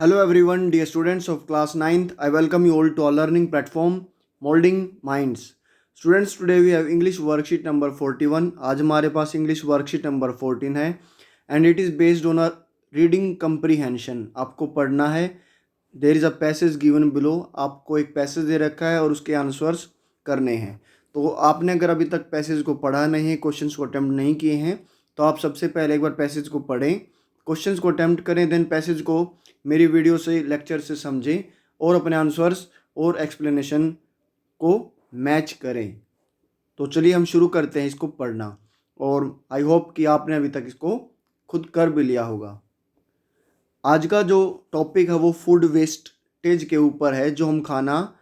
Hello everyone, dear students of class 9th. I welcome you all to our learning platform Molding Minds. Students, today we have English worksheet number 41. आज हमारे पास English worksheet number 14 है and it is based on a reading comprehension. आपको पढ़ना है. There is a passage given below. आपको एक passage दे रखा है और उसके आंसर्स करने हैं. तो आपने अगर अभी तक पैसेज को पढ़ा नहीं है, क्वेश्चंस को अटेम्प्ट नहीं किए हैं, तो आप सबसे पहले एक बार पैसेज को पढ़ें, क्वेश्चंस को अटेम्प्ट करें, देन पैसेज को मेरी वीडियो से, लेक्चर से समझें और अपने आंसर्स और एक्सप्लेनेशन को मैच करें. तो चलिए हम शुरू करते हैं इसको पढ़ना, और आई होप कि आपने अभी तक इसको खुद कर भी लिया होगा. आज का जो टॉपिक है वो फूड वेस्टेज के ऊपर है. जो हम खाना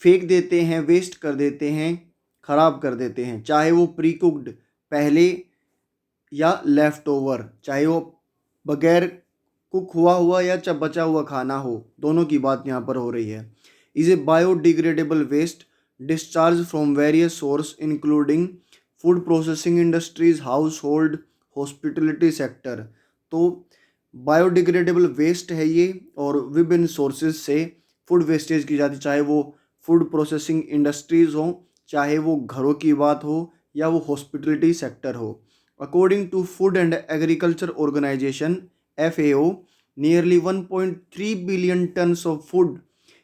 फेंक देते हैं, वेस्ट कर देते हैं, ख़राब कर देते हैं, चाहे वो प्री कुक्ड पहले या लेफ़्ट ओवर, चाहे वो बगैर कुक हुआ या बचा हुआ खाना हो, दोनों की बात यहाँ पर हो रही है. Is a biodegradable waste discharge from various source including food processing industries, household, hospitality sector. तो बायोडिग्रेडेबल वेस्ट है ये, और विभिन्न सोर्सेज से फूड वेस्टेज की जाती, चाहे वो फूड प्रोसेसिंग इंडस्ट्रीज़ हो, चाहे वो घरों की बात हो, या वो हॉस्पिटलिटी सेक्टर हो. According to food and agriculture organization FAO, nearly 1.3 billion tons of food,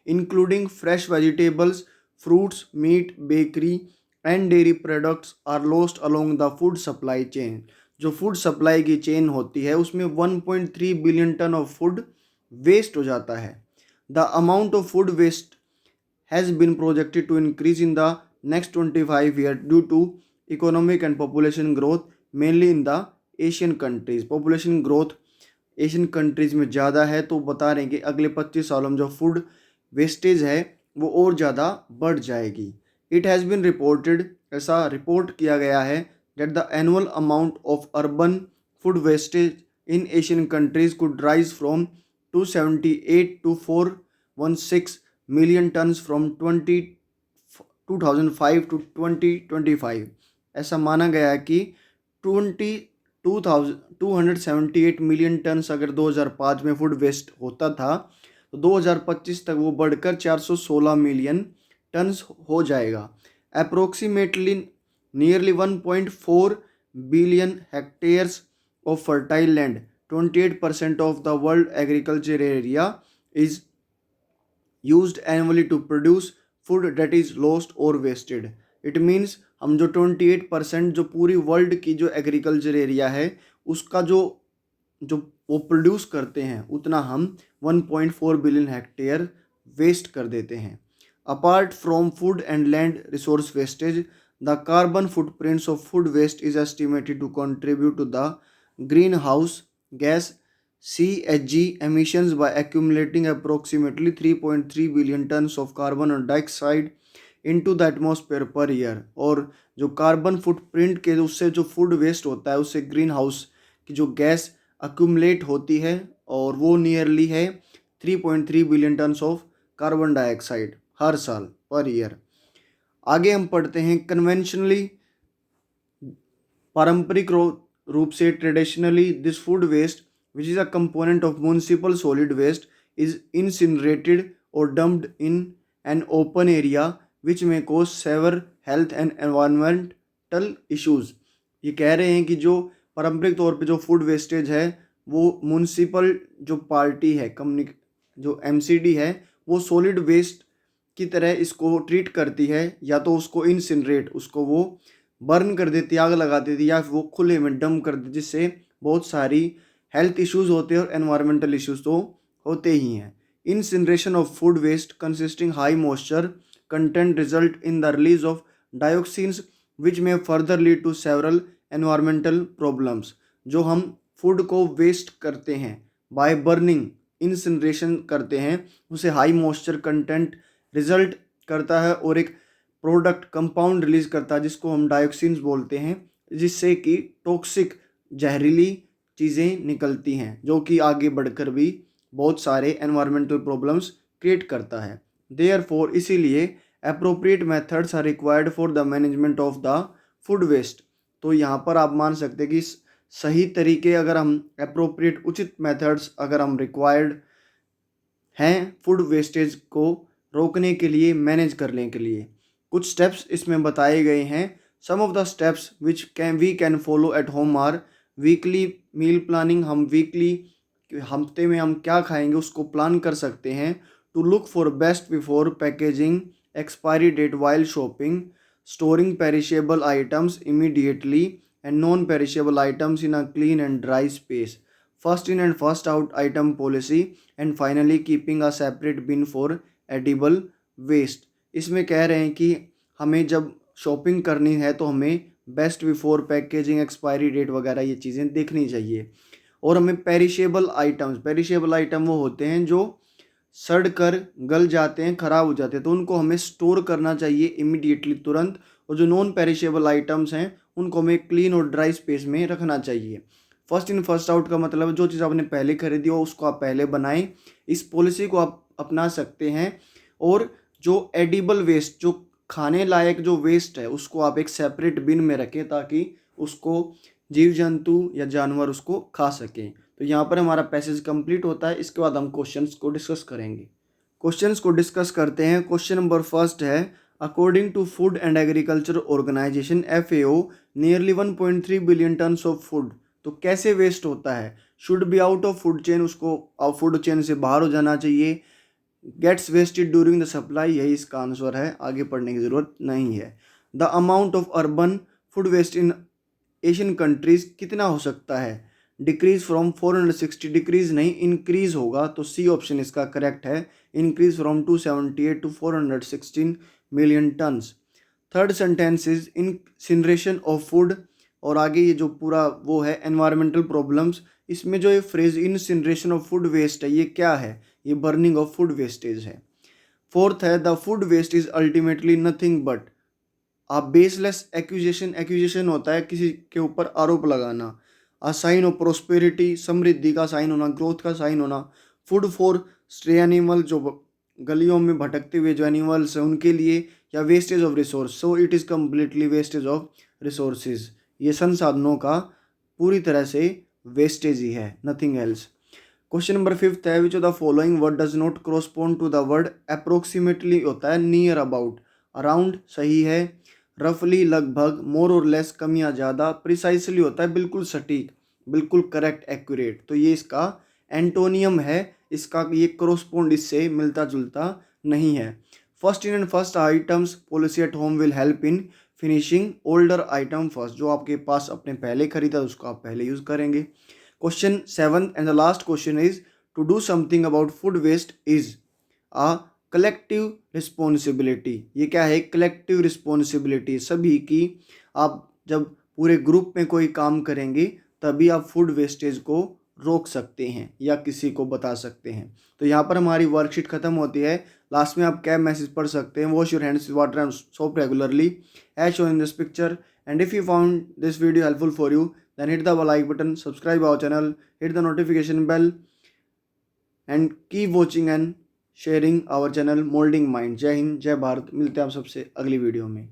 including fresh vegetables, fruits, meat, bakery, and dairy products, are lost along the food supply chain. जो फूड सप्लाई की chain होती है उसमें 1.3 billion ton of food waste हो जाता है. The amount of food waste has been projected to increase in the next 25 year due to economic and population growth, mainly in the Asian countries. Population growth Asian countries में ज़्यादा है, तो बता रहे हैं कि अगले 25 सालों में जो फूड वेस्टेज है वो और ज़्यादा बढ़ जाएगी. इट हैज़ बिन रिपोर्टेड, ऐसा रिपोर्ट किया गया है, that the annual amount of urban food wastage in Asian countries could rise from 278 to 416 million turns from 2005 to 2025. ऐसा माना गया है कि 278 मिलियन टन्स अगर 2005 में फूड वेस्ट होता था, तो 2025 तक वो बढ़कर 416 मिलियन टन्स हो जाएगा. Approximately nearly 1.4 billion hectares of fertile land, 28% of the world agriculture area, is used annually to produce food that is lost और वेस्टेड. इट मीन्स हम जो 28% जो पूरी वर्ल्ड की जो एग्रीकल्चर एरिया है उसका जो वो प्रोड्यूस करते हैं, उतना हम 1.4 बिलियन हेक्टेयर वेस्ट कर देते हैं. Apart from food and land resource wastage, the carbon footprints of food waste is estimated to contribute to the greenhouse gas CHG emissions by accumulating approximately 3.3 billion tons of carbon dioxide into the atmosphere per year. और जो carbon footprint के उससे जो food waste होता है उससे green house की जो गैस अक्यूमुलेट होती है, और वो नियरली है 3.3 billion tons of carbon dioxide हर साल पर ईयर. आगे हम पढ़ते हैं. कन्वेंशनली, पारंपरिक रूप से, traditionally, this food waste which is a component of municipal solid waste is incinerated और dumped in an open area which में causes severe health and environmental issues. ये कह रहे हैं कि जो पारंपरिक तौर पे जो फूड वेस्टेज है वो म्यूनिसिपल जो पार्टी है, जो MCD है, वो सॉलिड वेस्ट की तरह इसको ट्रीट करती है, या तो उसको इंसिनरेट, उसको वो बर्न कर देती, आग लगा देती, या वो खुले में डंप कर देती, जिससे बहुत सारी हेल्थ इश्यूज़ होते हैं और एनवायरमेंटल इश्यूज़ तो होते ही हैं. Incineration of food waste consisting high moisture content result in the release of dioxins which may further lead to several environmental problems. जो हम फूड को वेस्ट करते हैं बाय बर्निंग, इंसिनरेशन करते हैं, उसे हाई मॉइस्चर कंटेंट रिजल्ट करता है और एक प्रोडक्ट कंपाउंड रिलीज करता है जिसको हम डायोक्सिन्स बोलते हैं, जिससे कि टॉक्सिक जहरीली चीज़ें निकलती हैं, जो कि आगे बढ़कर भी बहुत सारे एनवायरमेंटल प्रॉब्लम्स क्रिएट करता है. Therefore, इसीलिए appropriate methods are required for the management of the food waste. तो यहाँ पर आप मान सकते हैं कि सही तरीके, अगर हम appropriate उचित methods अगर हम required हैं फूड वेस्टेज को रोकने के लिए, मैनेज करने के लिए। कुछ स्टेप्स इसमें बताए गए हैं। Some of the steps which we can follow at home are weekly meal planning. हम वीकली, हफ्ते में हम क्या खाएंगे उसको प्लान कर सकते हैं। To look for best before packaging, expiry date while shopping, storing perishable items immediately and non-perishable items in a clean and dry space, first in and first out item policy, and finally keeping a separate bin for edible waste। इसमें कह रहे हैं कि हमें जब shopping करनी है तो हमें best before packaging, expiry date वगैरह ये चीज़ें देखनी चाहिए। और हमें पेरिशेबल आइटम वो होते हैं जो सड़ कर गल जाते हैं, ख़राब हो जाते हैं, तो उनको हमें स्टोर करना चाहिए इमीडिएटली, तुरंत। और जो नॉन पेरिशेबल आइटम्स हैं उनको हमें क्लीन और ड्राई स्पेस में रखना चाहिए। फर्स्ट इन फर्स्ट आउट का मतलब जो चीज़ आपने पहले खरीदी हो उसको आप पहले बनाएं। इस पॉलिसी को आप अपना सकते हैं। और जो एडिबल वेस्ट, जो खाने लायक जो वेस्ट है, उसको आप एक सेपरेट बिन में रखें ताकि उसको जीव जंतु या जानवर उसको खा सकें। तो यहाँ पर हमारा पैसेज कंप्लीट होता है। इसके बाद हम क्वेश्चंस को डिस्कस करेंगे। क्वेश्चंस को डिस्कस करते हैं। क्वेश्चन नंबर फर्स्ट है, according to food and agriculture organization FAO, nearly 1.3 billion tons of food. तो कैसे वेस्ट होता है? Should be out of food chain, उसको फूड चेन से बाहर हो जाना चाहिए। Gets wasted during the supply, यही इसका आंसर है, आगे पढ़ने की ज़रूरत नहीं है। The amount of urban food waste in Asian countries कितना हो सकता है? डिक्रीज फ्रॉम 460, डिक्रीज नहीं इंक्रीज होगा, तो सी ऑप्शन इसका करेक्ट है। Increase from 278 to 416 million tons. Third sentence is incineration of food, और आगे ये जो पूरा वो है एनवायरमेंटल प्रॉब्लम्स। इसमें जो ये phrase incineration of food waste है, ये क्या है? ये बर्निंग ऑफ फूड वेस्टेज है। फोर्थ है, the food waste is ultimately nothing but a baseless accusation. Accusation होता है किसी के ऊपर आरोप लगाना। अ साइन ऑफ प्रोस्पेरिटी, समृद्धि का साइन होना, ग्रोथ का साइन होना। फूड फॉर स्ट्रे एनिमल, जो गलियों में भटकते हुए जो एनिमल्स हैं उनके लिए। या wastage of resource, so it is completely wastage of resources. ये संसाधनों का पूरी तरह से वेस्टेज ही है, nothing else. Question number fifth है, which of the following word does not correspond to the word approximately, होता है नियर अबाउट। अराउंड सही है। रफली लगभग, मोर और लेस कम या ज़्यादा। प्रिसाइसली होता है बिल्कुल सटीक, बिल्कुल करेक्ट, एक्यूरेट। तो ये इसका एंटोनियम है, इसका ये कॉरस्पॉन्ड इससे मिलता जुलता नहीं है। First in and first items policy at home will help in finishing older item first. जो आपके पास अपने पहले खरीदा उसको आप पहले यूज़ करेंगे। Question seven and the last question is, to do something about food waste is a collective responsibility. ये क्या है? कलेक्टिव रिस्पॉन्सिबिलिटी, सभी की। आप जब पूरे ग्रुप में कोई काम करेंगे तभी आप फूड वेस्टेज को रोक सकते हैं या किसी को बता सकते हैं। तो यहाँ पर हमारी वर्कशीट खत्म होती है। लास्ट में आप क्या मैसेज पढ़ सकते हैं? Wash your hands with water and soap regularly as shown in this picture, and if you found this video helpful for you, then hit the like button, subscribe our channel, hit the notification bell, and keep watching and sharing our channel Molding Mind। जय हिंद, जय भारत। मिलते हैं आप सबसे अगली video में।